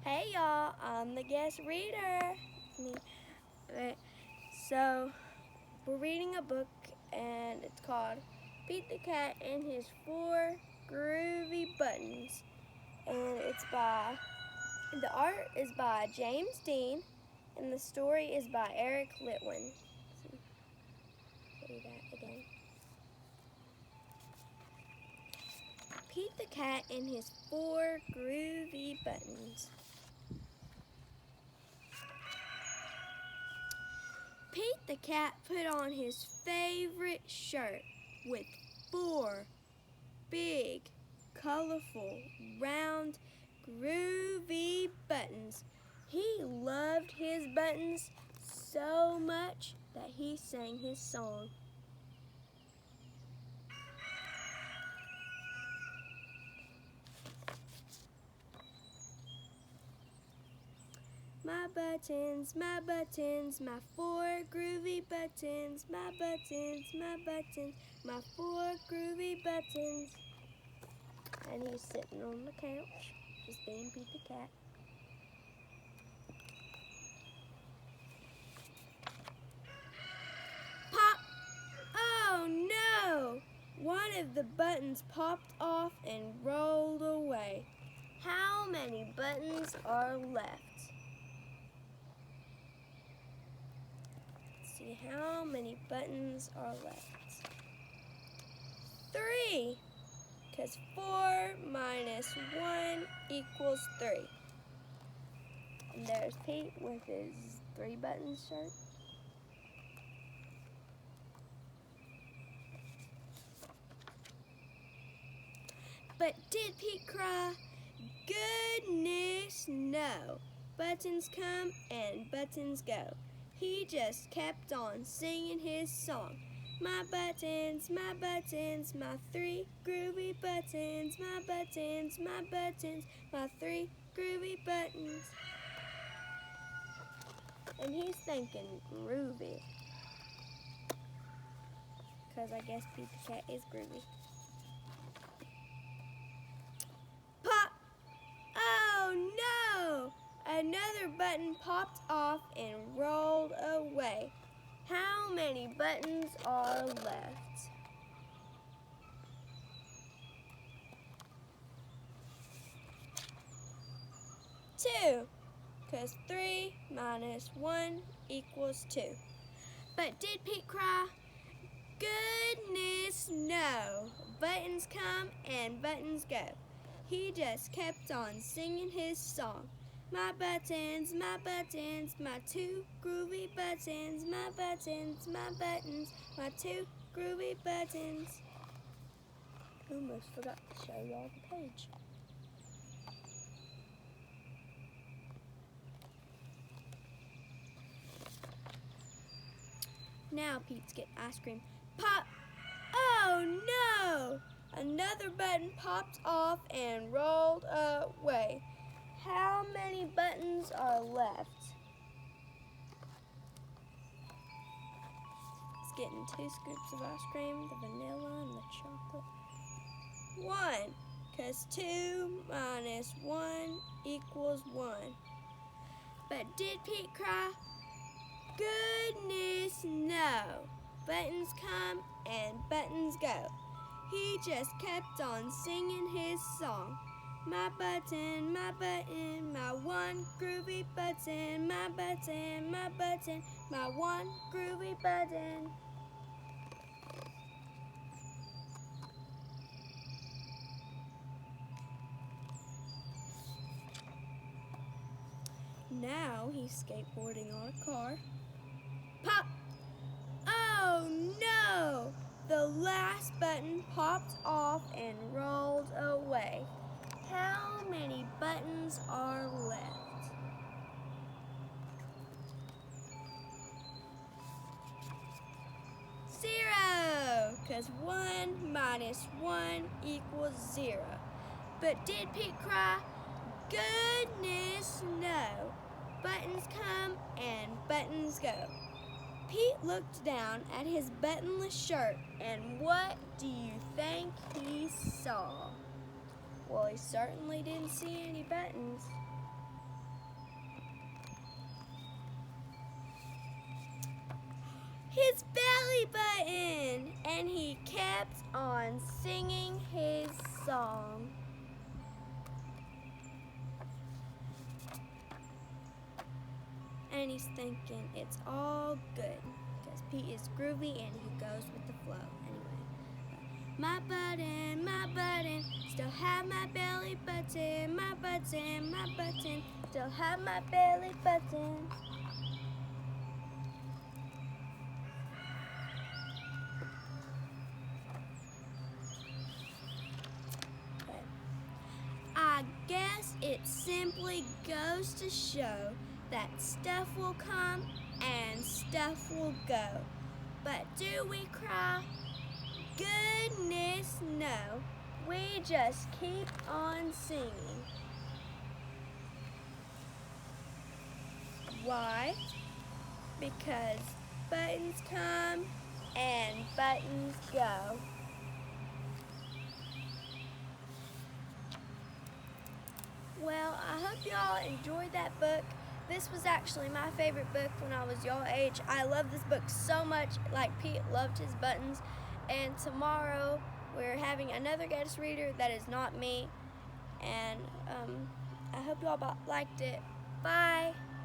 Hey y'all, I'm the guest reader. It's me. Okay, so we're reading a book and it's called Pete the Cat and His Four Groovy Buttons. And the art is by James Dean and the story is by Eric Litwin. Say that again. Pete the Cat and His Four Groovy Buttons. Pete the Cat put on his favorite shirt with four big, colorful, round, groovy buttons. He loved his buttons so much that he sang his song. My buttons, my four groovy buttons, my four groovy buttons. And he's sitting on the couch, just being Pete the Cat. Pop! Oh no! One of the buttons popped off and rolled away. How many buttons are left? Let's see how many buttons are left. 3, because 4 minus 1 equals 3. And there's Pete with his 3 buttons shirt. But did Pete cry? Goodness, no. Buttons come and buttons go. He just kept on singing his song. My buttons, my 3 groovy buttons, my 3 groovy buttons. And he's thinking groovy, because I guess Pete the Cat is groovy. Pop! Oh no! Another button popped off and rolled away. How many buttons are left? 2, because 3 minus 1 equals 2. But did Pete cry? Goodness, no. Buttons come and buttons go. He just kept on singing his song. My 2 groovy buttons, my 2 groovy buttons. Almost forgot to show y'all the page. Now Pete's getting ice cream. Pop! Oh no! Another button popped off and rolled away. How many buttons are left? He's getting 2 scoops of ice cream, the vanilla and the chocolate. 1, because 2 minus 1 equals 1. But did Pete cry? Goodness, no. Buttons come and buttons go. He just kept on singing his song. My 1 groovy button, my 1 groovy button. Now he's skateboarding on a car. Pop! Oh no! The last button popped off and rolled away. How many buttons are left? 0, because 1 minus 1 equals 0. But did Pete cry? Goodness, no. Buttons come and buttons go. Pete looked down at his buttonless shirt, and what do you think he saw? Well, he certainly didn't see any buttons. button, and he kept on singing his song. And he's thinking it's all good because Pete is groovy and he goes with the flow. Anyway, my button, still have my belly button, my button, still have my belly button. Okay. I guess it simply goes to show that stuff will come and stuff will go. But do we cry? Goodness, no. We just keep on singing. Why? Because buttons come and buttons go. Well, I hope y'all enjoyed that book. This was actually my favorite book when I was y'all age. I love this book so much, like Pete loved his buttons. And tomorrow we're having another guest reader that is not me. And I hope y'all liked it. Bye.